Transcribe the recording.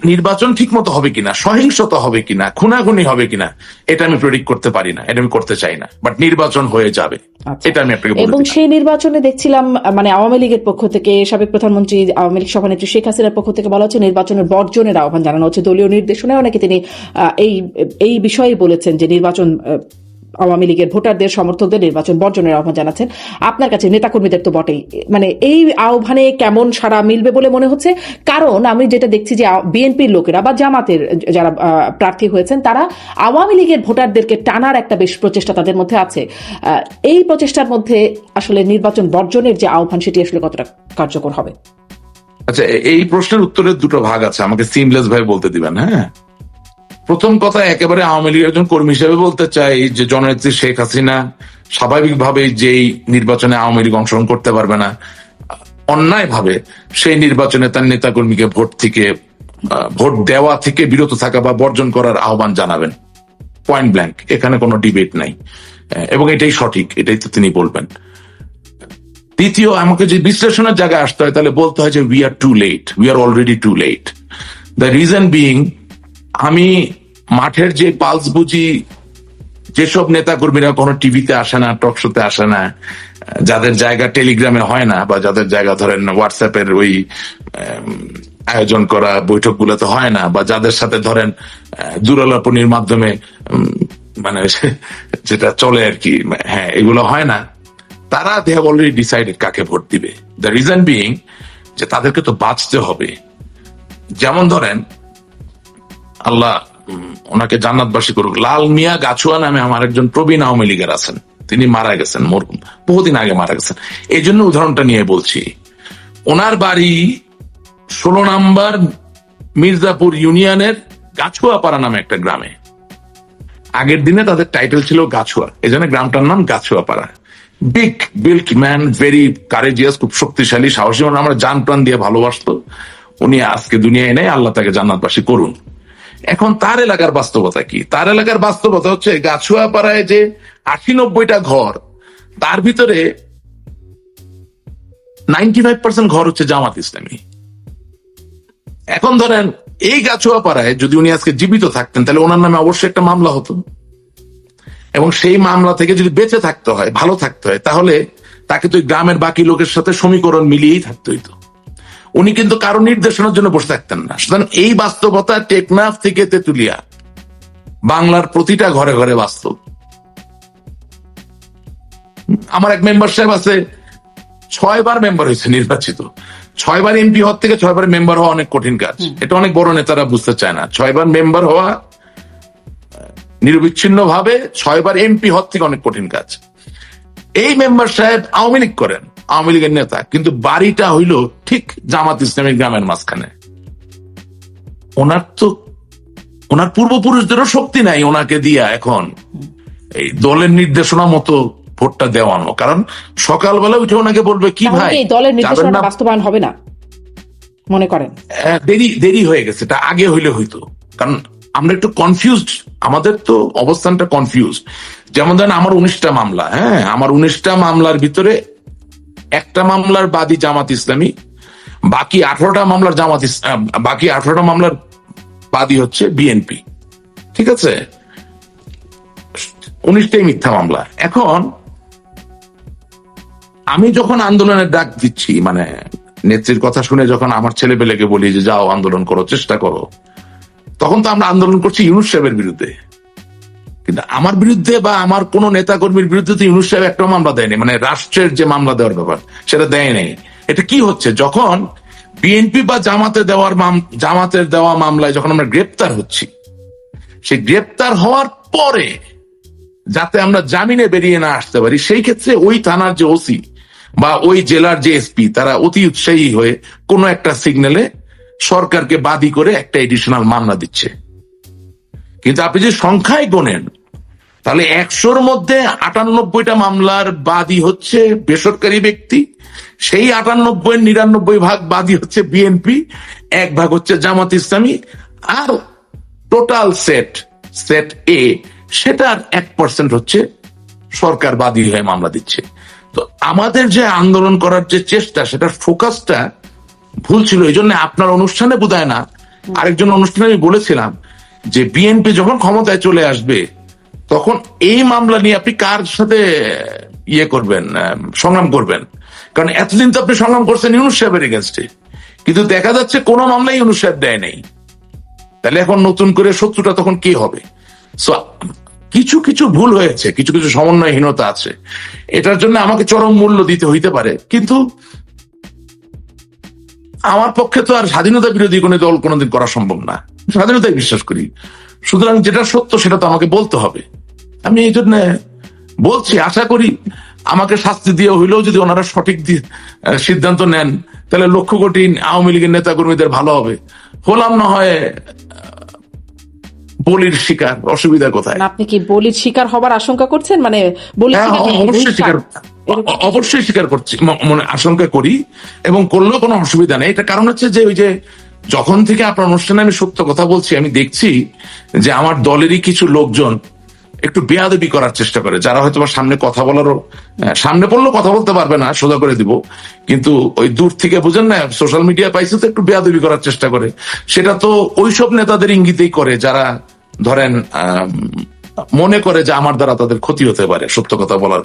নির্বাচন ঠিক মতো হবে কিনা, সহিংসতা হবে কিনা, খুনাখুনি হবে কিনা, এটা আমি প্রেডিক্ট করতে পারি না, এটা আমি করতে চাই না, বাট নির্বাচন হয়ে যাবে, এটা আমি আপনাকে বলতে চাই। এবং সেই নির্বাচনে দেখছিলাম মানে আওয়ামী লীগের পক্ষ থেকে সাবেক প্রধানমন্ত্রী আওয়ামী লীগ সভানেত্রী শেখ হাসিনার পক্ষ থেকে বলা হচ্ছে নির্বাচনের বর্জনের আহ্বান জানানো হচ্ছে। দলীয় নির্দেশনায় নাকি তিনি এই বিষয়ে বলেছেন যে নির্বাচন আওয়ামী লীগের ভোটারদের সমর্থকদের নির্বাচন বর্জনের আহ্বান জানাচ্ছেন। আপনার কাছে নেতাকর্মীদের তো বটেই, মানে এই আহ্বানে কেমন সাড়া মিলবে বলে মনে হচ্ছে? কারণ আমি যেটা দেখছি যে বিএনপির লোকেরা বা জামাতের যারা প্রার্থী হয়েছেন তারা আওয়ামী লীগের ভোটারদেরকে টানার একটা বেশ প্রচেষ্টা তাদের মধ্যে আছে। এই প্রচেষ্টার মধ্যে আসলে নির্বাচন বর্জনের যে আহ্বান সেটি আসলে কতটা কার্যকর হবে? আচ্ছা, এই প্রশ্নের উত্তরের দুটো ভাগ আছে, আমাকে সিমলেস ভাবে বলতে দিবেন। হ্যাঁ, প্রথম কথা, একেবারে আওয়ামী লীগের একজন কর্মী হিসেবে বলতে চাই যে জননেত্রী শেখ হাসিনা স্বাভাবিকভাবে যেই নির্বাচনে আওয়ামী লীগ অংশগ্রহণ করতে পারবে না, অন্যায় ভাবে সেই নির্বাচনে তার নেতাকর্মীকে ভোট দেওয়া থেকে বিরত থাকা বা বর্জন করার আহ্বান জানাবেন, পয়েন্ট ব্ল্যাঙ্ক, এখানে কোনো ডিবেট নাই, এবং এটাই সঠিক, এটাই তো তিনি বলবেন। দ্বিতীয়, আমাকে যে বিশ্লেষণের জায়গায় আসতে হয় তাহলে বলতে হয় যে we are too late, we are already too late. The reason being, আমি মাঠের যে পালস বুঝি, যেসব নেতা কর্মীরা কোনো টিভিতে আসে না, টক শোতে আসে না, যাদের জায়গা টেলিগ্রামে হয় না, বা যাদের জায়গা ধরেন হোয়াটসঅ্যাপের ওই আয়োজন করা বৈঠক গুলোতে হয় না, বা যাদের সাথে ধরেন দূরালাপনির মাধ্যমে মানে যেটা চলে আর কি, হ্যাঁ, এগুলো হয় না, তারা দে হ্যাভ অলরেডি ডিসাইডেড কাকে ভোট দিবে। দ্য রিজন বিইং যে তাদেরকে তো বাঁচতে হবে। যেমন ধরেন, আল্লাহ ওনাকে জান্নাতবাসী করুক, লাল মিয়া গাছুয়া নামে আমার একজন প্রবীণ আওয়ামী লীগের আছেন, তিনি মারা গেছেন, বহুদিন আগে মারা গেছেন, এই জন্য উদাহরণটা নিয়ে বলছি। ওনার বাড়ি 16 নম্বর মির্জাপুর ইউনিয়নের গাছুয়াপাড়া নামে একটা গ্রামে। আগের দিনে তাদের টাইটেল ছিল গাছুয়া, এই জন্য গ্রামটার নাম Gachhuapara. Big built man, very courageous, খুব শক্তিশালী, সাহসী, আমরা জান প্রাণ দিয়ে ভালোবাসতো। উনি আজকে দুনিয়ায় নেই, আল্লাহ তাকে জান্নাতবাসী করুন। এখন তার এলাকার বাস্তবতা কি? তার এলাকার বাস্তবতা হচ্ছে গাছুয়াপাড়ায় যে 80-90টা ঘর, তার ভিতরে 95% ঘর হচ্ছে জামাত ইসলামী। এখন ধরেন এই গাছুয়াপাড়ায় যদি উনি আজকে জীবিত থাকতেন তাহলে ওনার নামে অবশ্যই একটা মামলা হতো, এবং সেই মামলা থেকে যদি বেঁচে থাকতে হয়, ভালো থাকতে হয়, তাহলে তাকে তো গ্রামের বাকি লোকের সাথে সমীকরণ মিলিয়েই থাকতে হইতো। উনি কিন্তু কারো নির্দেশনার জন্য বসে থাকতেন না। সুতরাং এই বাস্তবতা টেকনাফ থেকে তেতুলিয়া, বাংলার প্রতিটা ঘরে ঘরে বাস্তব। আমার এক মেম্বার সাহেব আছে, 6 বার মেম্বার হয়েছে নির্বাচিত। 6 বার এমপি হওয়ার থেকে 6 বার মেম্বার হওয়া অনেক কঠিন কাজ, এটা অনেক বড় নেতারা বুঝতে চায় না। 6 বার মেম্বার হওয়া নিরবিচ্ছিন্ন ভাবে 6 বার এমপি হওয়ার থেকে অনেক কঠিন কাজ। এই মেম্বার সাহেব আওয়ামী লীগ করেন, আওয়ামী লীগের নেতা, কিন্তু বাড়িটা হইল ঠিক জামাত ইসলামী গ্রামের মাঝখানে। ওনার পূর্বপুরুষদেরও শক্তি নাই ওনাকে দিয়া এখন এই দলের নির্দেশনা মতো ভোটটা দেওয়ানো। কারণ সকালবেলা উঠে ওনাকে বলবে কি ভাই, দলের নির্দেশনা বাস্তবায়ন হবে না মনে করেন? দেরি হয়ে গেছে, এটা আগে হইলে হইতো। কারণ আমরা একটু কনফিউজড, আমাদের তো অবস্থানটা কনফিউজড। যেমন ধরেন আমার 19টা মামলা, হ্যাঁ, আমার 19টা মামলার ভিতরে একটা মামলার বাদী জামাত ইসলামী, বাকি 18টা মামলার বাদী হচ্ছে বিএনপি। ঠিক আছে, 19টাই মিথ্যা মামলা। এখন আমি যখন আন্দোলনের ডাক দিচ্ছি, মানে নেত্রীর কথা শুনে যখন আমার ছেলেপেলেকে বলি যে যাও আন্দোলন করো, চেষ্টা করো, তখন তো আমরা আন্দোলন করছি ইউনূস সাহেবের বিরুদ্ধে। কিন্তু আমার বিরুদ্ধে বা আমার কোন নেতা কর্মীর বিরুদ্ধে তো ইউনূস সাহেব একটা মামলা দেয়নি, মানে রাষ্ট্রের যে মামলা দেওয়ার ব্যাপার সেটা দেয় নাই। এটা কি হচ্ছে, যখন বিএনপি বা জামাতের দেওয়া মামলায় যখন আমরা গ্রেপ্তার হচ্ছি, সেই গ্রেপ্তার হওয়ার পরে যাতে আমরা জামিনে বেরিয়ে না আসতে পারি, সেই ক্ষেত্রে ওই থানার যে ওসি বা ওই জেলার যে এসপি, তারা অতি উৎসাহী হয়ে কোনো একটা সিগন্যালে সরকারকে বাদী করে একটা এডিশনাল মামলা দিচ্ছে। কিন্তু আপনি যে সংখ্যায় গোনেন, তাহলে 100-র মধ্যে 98টা মামলার বাদী হচ্ছে বেসরকারি ব্যক্তি, সেই 98-99 ভাগ বাদী হচ্ছে বিএনপি, 1 ভাগ হচ্ছে জামাত ইসলামী, আর টোটাল সেট এ সেটার 1% হচ্ছে সরকার বাদী হয়ে মামলা দিচ্ছে। তো আমাদের যে আন্দোলন করার যে চেষ্টা, সেটার ফোকাসটা ভুল ছিল। এই জন্য আপনার অনুষ্ঠানে বোধহয় না, আরেকজন অনুষ্ঠানে আমি বলেছিলাম যে বিএনপি যখন ক্ষমতায় চলে আসবে তখন এই মামলা নিয়ে আপনি কার সাথে ইয়ে করবেন, সংগ্রাম করবেন? কারণ এতদিন তো আপনি সংগ্রাম করছেন ইউনূস সাহেবের এগেনস্টে, কিন্তু দেখা যাচ্ছে কোনো মামলাই ইউনূস সাহেব দেয় নাই। তাহলে এখন নতুন করে শত্রুটা তখন কে হবে? সো কিছু কিছু ভুল হয়েছে, কিছু কিছু সমন্বয়হীনতা আছে, এটার জন্য আমাকে চরম মূল্য দিতে হইতে পারে। কিন্তু আমার পক্ষে তো আর স্বাধীনতা বিরোধী কোনো দল কোনোদিন করা সম্ভব না, স্বাধীনতায় বিশ্বাস করি। সুতরাং যেটা সত্য সেটা তো আমাকে বলতে হবে। আমি এই জন্য বলছি, আশা করি আমাকে শাস্তি দিয়ে হইলেও যদি ওনারা সঠিক সিদ্ধান্ত নেন তাহলে লক্ষ কোটি আওয়ামী লীগের নেতা কর্মীদের ভালো হবে। হলাম না হয় বলির শিকার, অসুবিধা কোথায়? আপনি কি বলির শিকার হবার আশঙ্কা করছেন? মানে বলির শিকার কি? অবশ্যই স্বীকার, অবশ্যই স্বীকার করছি, মনে আশঙ্কা করি, এবং করলেও কোনো অসুবিধা নেই। এটা কারণ হচ্ছে যে ওই যে যখন থেকে আপনার অনুষ্ঠানে আমি সত্য কথা বলছি, আমি দেখছি যে আমার দলেরই কিছু লোকজন একটু বেয়াদবি করার চেষ্টা করে, যারা হয়তো বা সামনে কথা বলারও, সামনে পড়লেও কথা বলতে পারবে না, সোজা করে দিব, কিন্তু ওই দূর থেকে বুঝেন না, সোশ্যাল মিডিয়া পাইছে তো একটু বেয়াদবি করার চেষ্টা করে। সেটা তো ওইসব নেতাদের ইঙ্গিতেই করে যারা ধরেন মনে করে যে আমার দ্বারা তাদের ক্ষতি হতে পারে সত্য কথা বলার